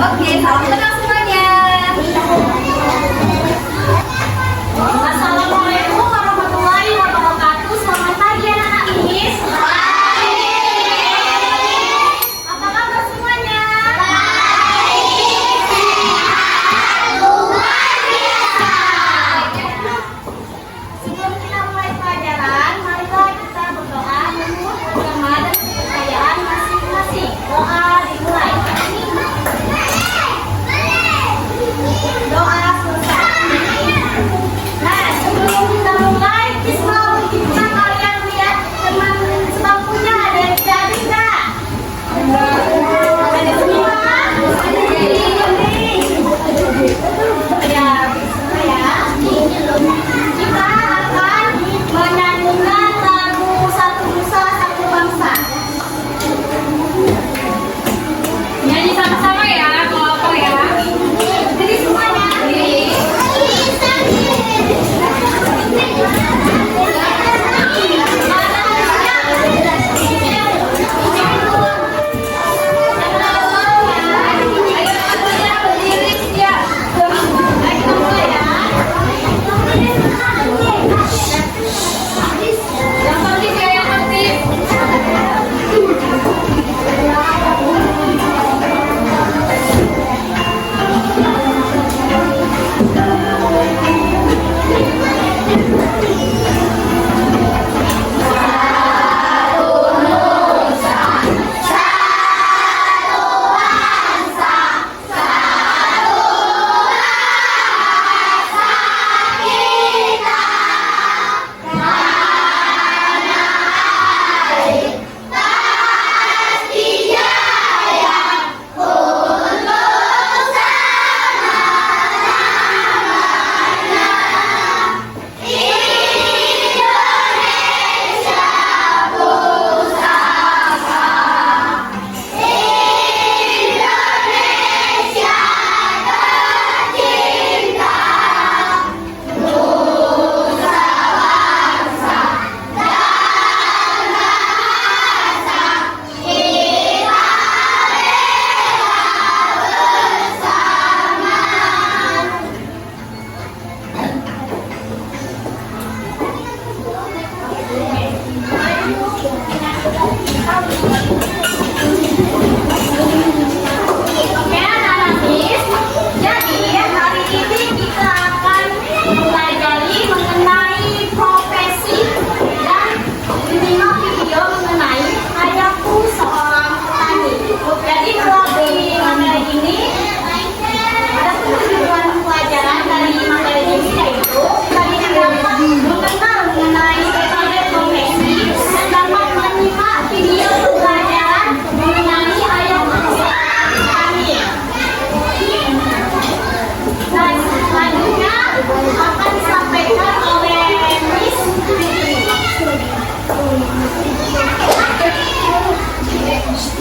Oke, salam kenal semuanya. Assalamualaikum warahmatullahi wabarakatuh. Selamat pagi anak-anak IMIS. Apa kabar semuanya? Sebelum kita mulai pelajaran, marilah kita berdoa memohon agama dan kepercayaan masing-masing. Doa dimulai. Doa selesai. Nah, sebelum kita mulai, bisa kalian lihat teman sebangkunya ada yang tidak bisa. Ada semua? Ya, bisa ya. Kita akan menyanyikan lagu Satu Nusa Satu Bangsa. Nyanyi sama-sama ya, kelompok ya. Jadi semuanya.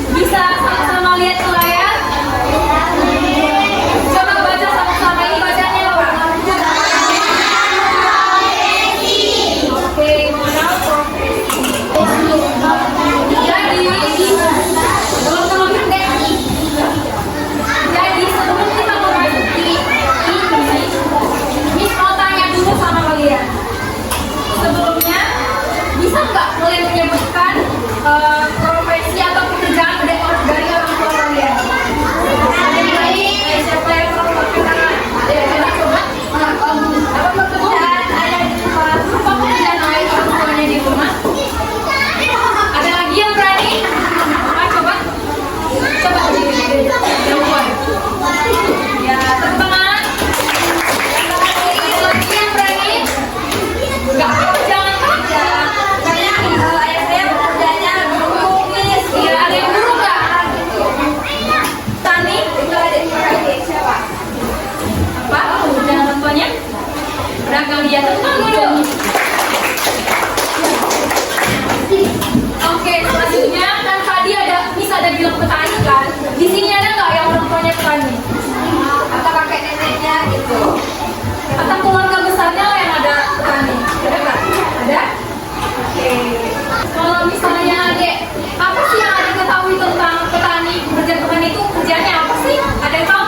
Bisa sama-sama lihat ke layar? Coba baca sama-sama, ini bacanya apa? Oke, modal profesi. Jadi sebelum kita memasuki ini, Miss mau tanya dulu sama kalian. Sebelumnya, bisa nggak kalian menyebutkan profesi atau pekerjaan dari orang tua kalian? Siapa yang mau berkenalan? Ada coba? Apa pekerjaan ayah di rumah? Apa pekerjaan ayah orang tuanya di rumah? Ada lagi yang berani? Coba? Coba jawaban. Ya, teman-teman. Lagi yang berani? Enggak apa-apa, jangan aja. Karena ayah saya bekerjanya guru. Ya, ada yang guru nggak? Tani? Itu adik siapa? Apa? Pekerjaan orang tuanya? Beragam dia tentang dulu. Oke, selanjutnya kan tadi ada bilang petani kan? Di sini ada nggak yang orang tuanya petani? Atau kakek neneknya gitu? Atau keluarga besarnya yang ada petani? Ada nggak? Ada? Oke. Kalau misalnya adek, apa sih yang adek ketahui tentang petani? Pekerjaan petani itu kerjanya apa sih? Ada yang tahu?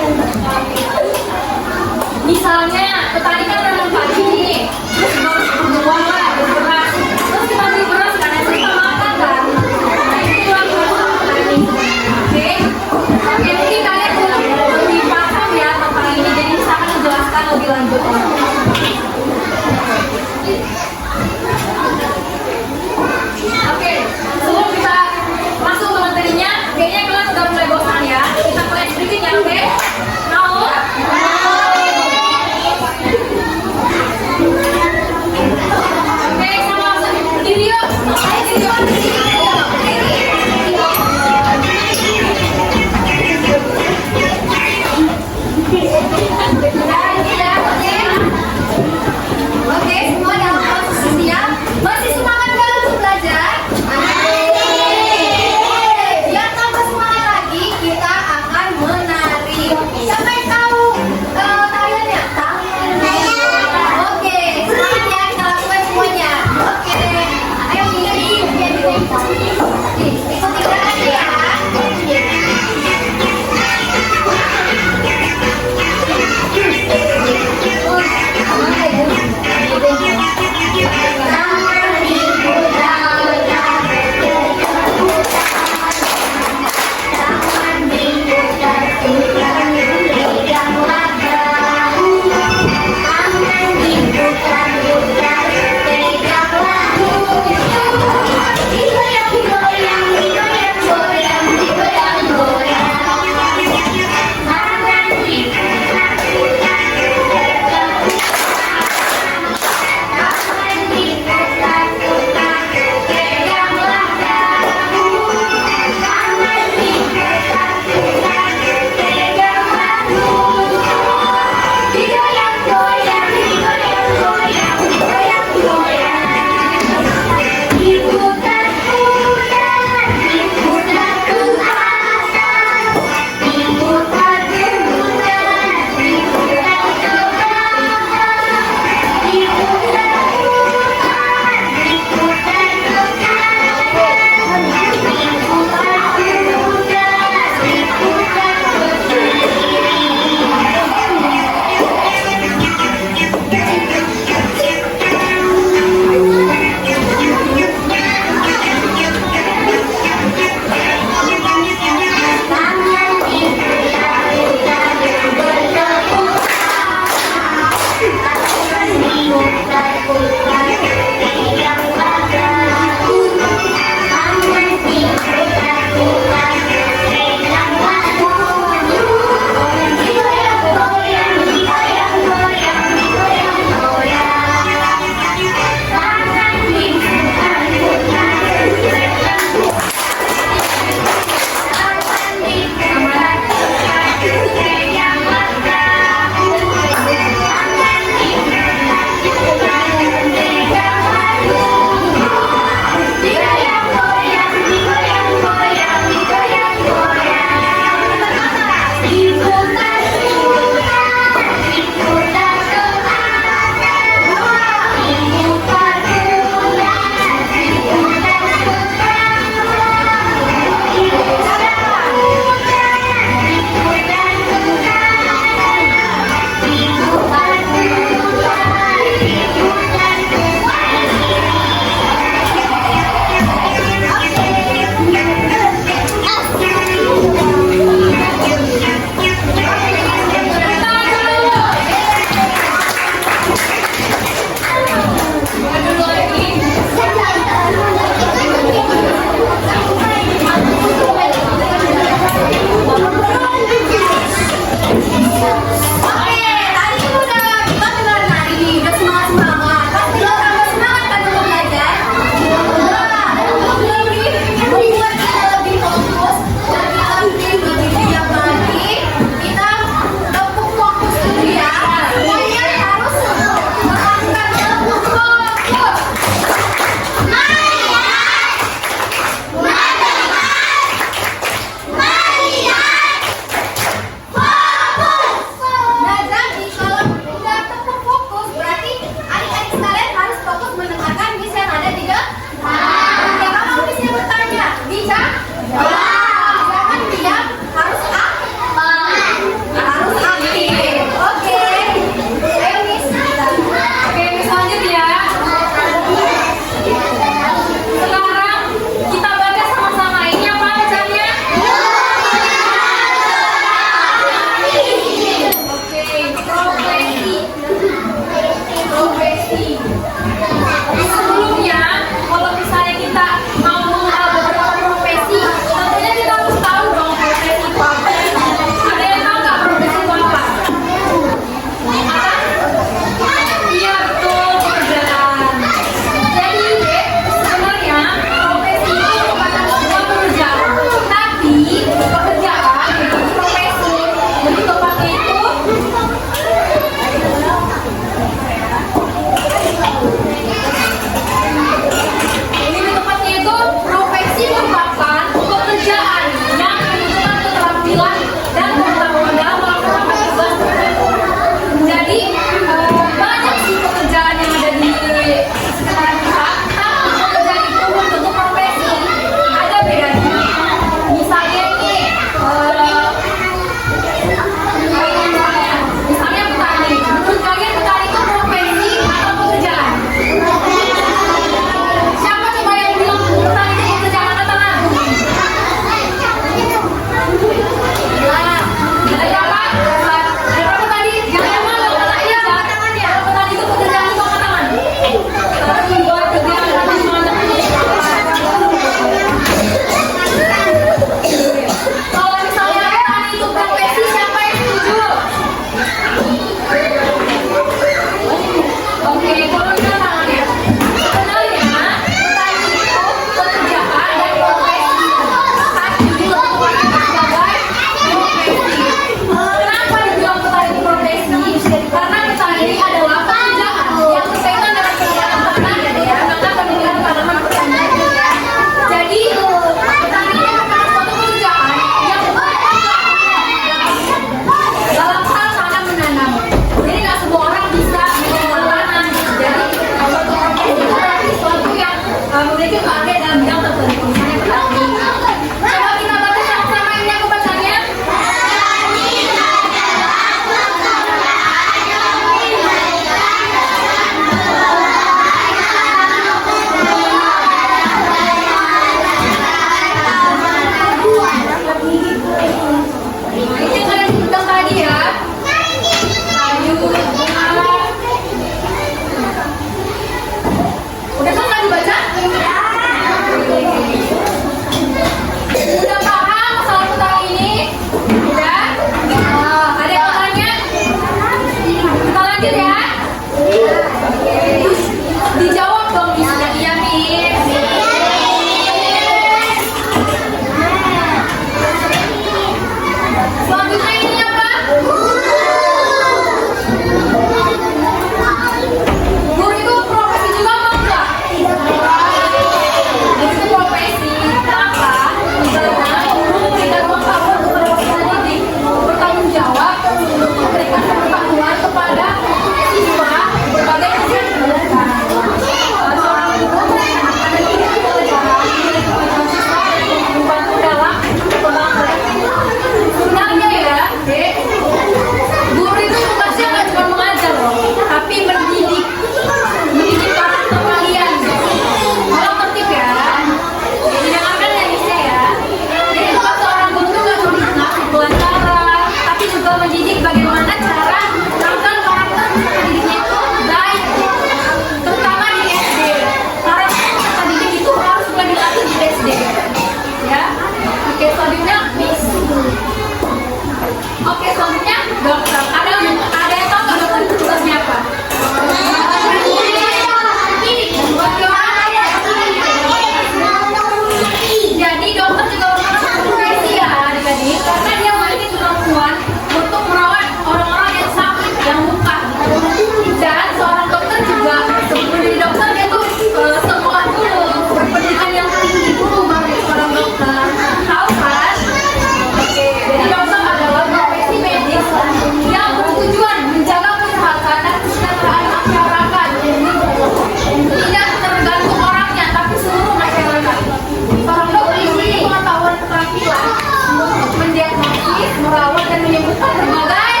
Sebagai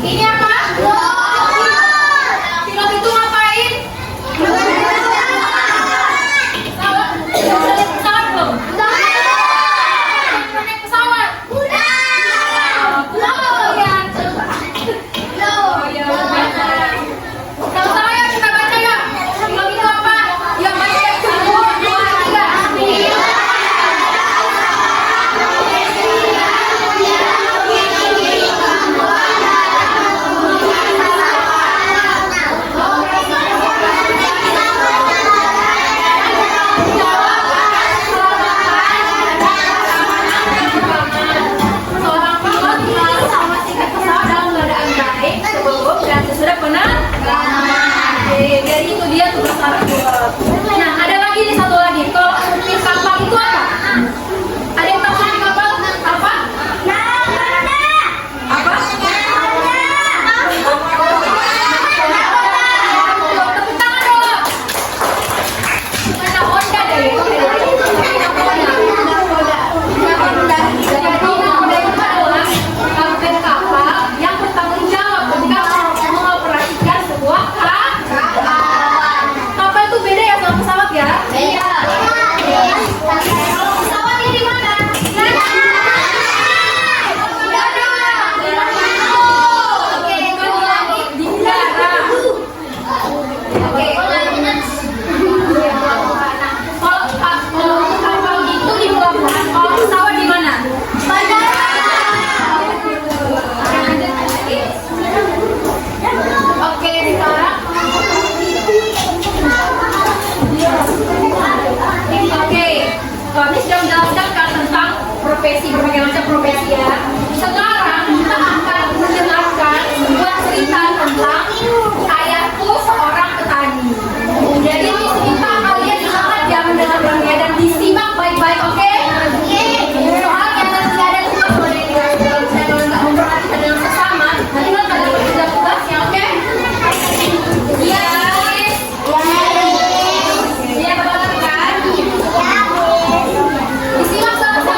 ini apa? Pilot itu ngapain? Pesawat. Pesawat belum? Naik pesawat. Sama-sama ya kita baca ya. Pilot itu apa? Ya baca ya. 1, 2, 3. Seorang pilot harus memastikan pesawat dalam keadaan baik sebelum dan sesudah penerbangan. Jadi itu dia tugas para pilot. Nah, ada lagi nih satu lagi. Kalau di kapal itu apa? Ada yang tahu di kapal apa? Apa? Tepuk tangan dong. Mana Honda deh? Jadi nakoda itu adalah kapten kapal yang bertanggung jawab ketika mengoperasikan sebuah kapal. Kapal itu beda ya sama pesawat ya? Beda. Kalau pesawat ini di mana? Oke, kalau lagi di udara. Oke. Kalau kapal itu di pelabuhan, kalau pesawat di mana? Oke, sekarang. Oke, kami sudah menjelaskan tentang profesi, berbagai macam profesi ya. Sekarang kita akan mendengarkan sebuah cerita tentang ayahku seorang petani. Jadi ini cerita kalian sangat ya mendengarkannya dan disimak baik-baik, oke? Soalnya nanti ada tugas kalau saya nggak memperhatikan dengan sesama, nanti kan ada tugas-tugasnya, oke? Iya, iya banget kan? Disimak sama-sama.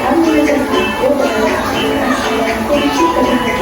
Dia mengajarkanku bahwa keberhasilan kunci kebahagiaan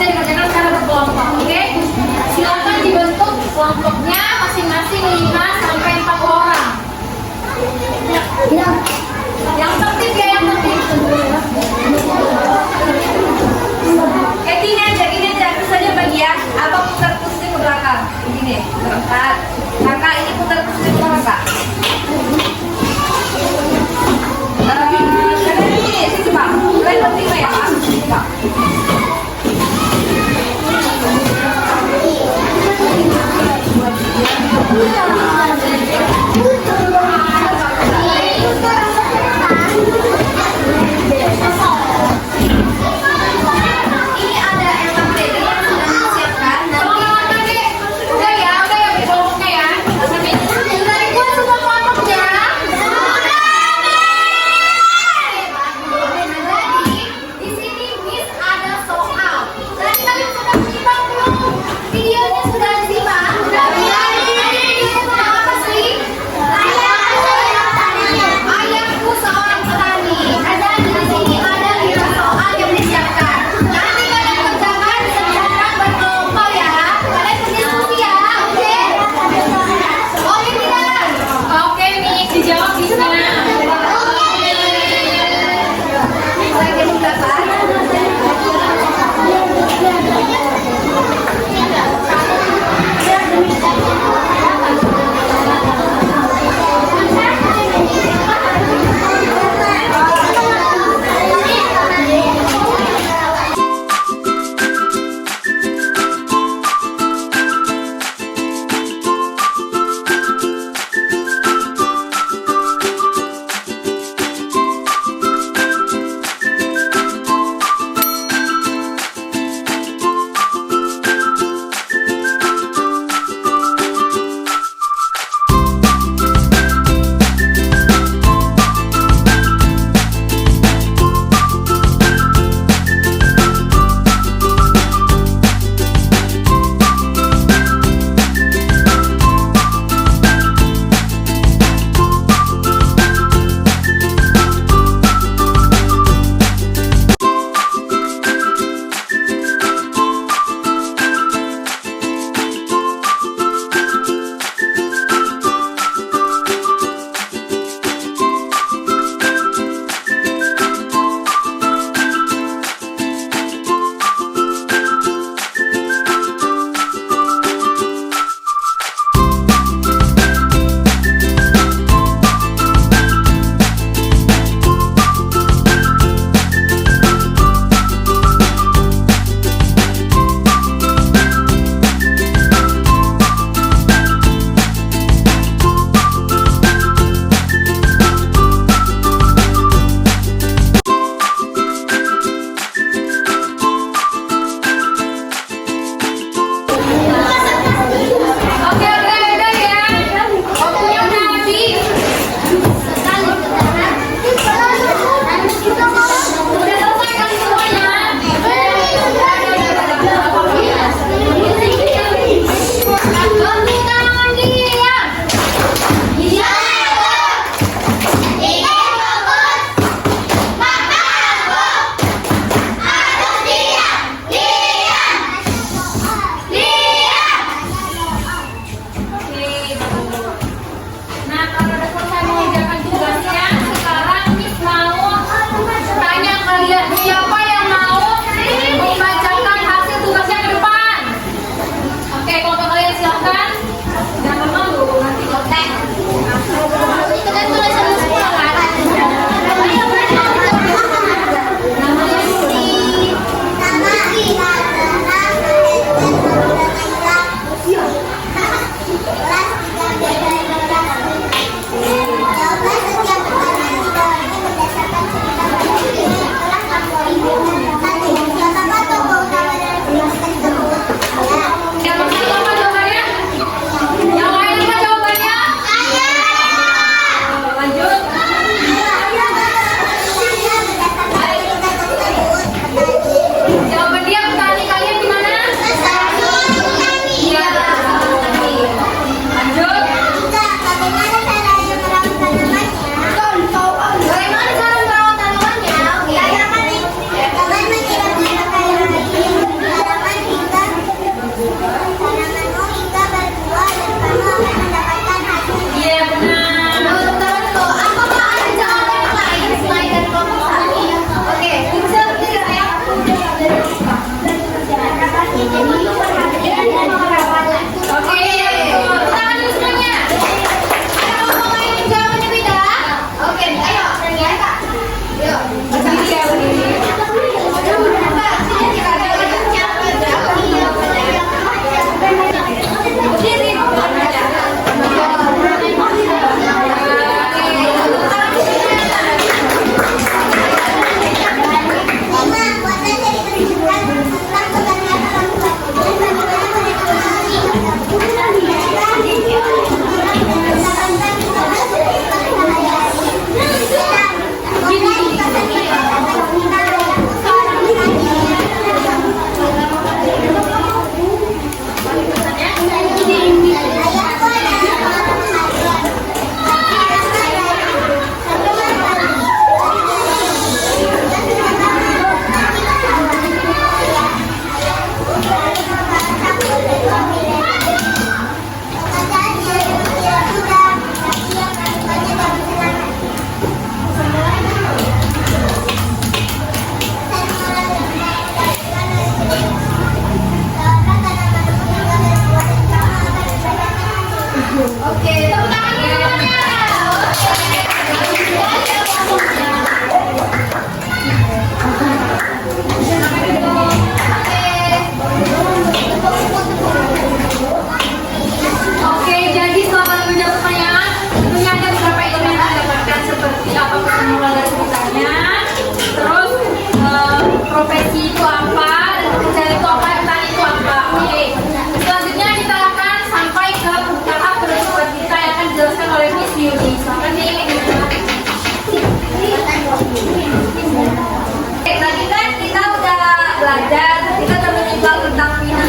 Bisa dikerjakan secara berkelompok, oke? Silakan dibentuk kelompoknya masing-masing 5 sampai 4 orang. Yang tertib ya, yang tertib. Gini aja, terus saja bagi ya. Abang putar kursi ke belakang. Begini, berempat. Kakak ini putar kursi ke belakang. Kalian ini, sini Pak. Kalian bertiga ya Pak. Sini Pak.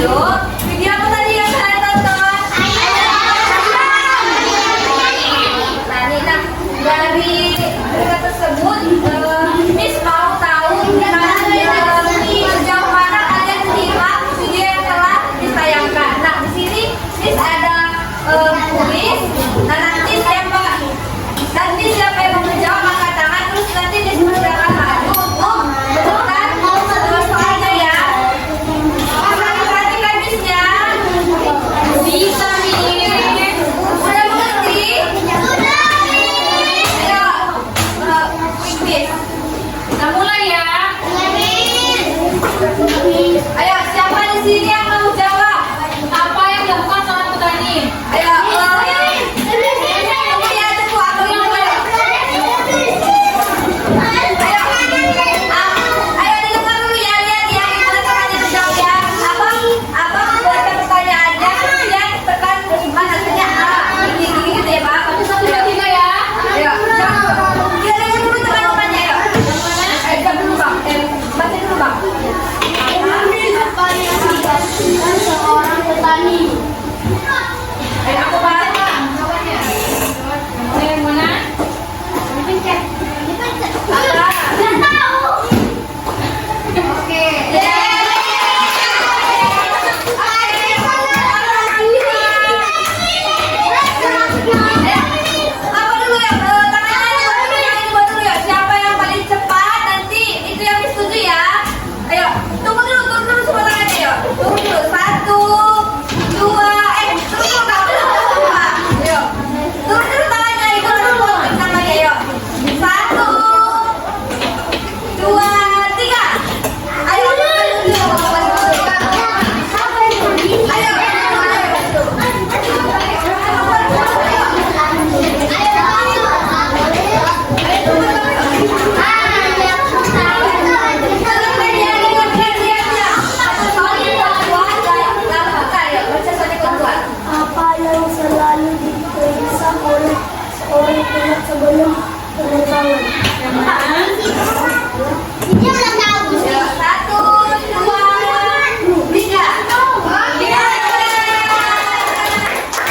Yuk, video apa tadi yang kalian tonton? Nah, dari berita tersebut, Miss mau tahu sejauh mana kalian simak video yang telah ditayangkan. Nah, di sini Miss ada kuis. Nah, nanti siapa yang mau menjawab angkat tangan, terus nanti Miss akan maju untuk menentukan soalnya ya. Perhatikan Miss-nya. Bisa nih. Udah mengerti? Ayo, Miss. Kita mulai ya. Ayo, siapa di sini yang mau jawab? Apa yang dilakukan seorang petani? Ayo, seorang petani. aku bahas jawabannya. Yang mana? Nggak tahu. Oke. Apa dulu ya? Tangannya dibuat dulu ya. Siapa yang paling cepat nanti itu yang disetujui ya. Ayo, tunggu dulu semua tangannya ya. Tunggu dulu. 1, 2, tunggu kamu dulu. Ayo, turun dulu tangannya itu dulu. Tangannya yuk. 1, 2, 3. Ayo, Apa yang selalu diperiksa oleh seorang pihak sebelum penerbangan? Dia belum tahu. 1, 2, 3.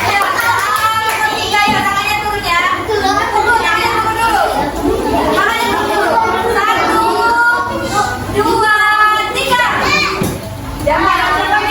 Ayo, tiga ya, tangannya turun ya. Tangannya turun dulu. Tangannya turun dulu. 1, 2, 3. Jangan, jangan.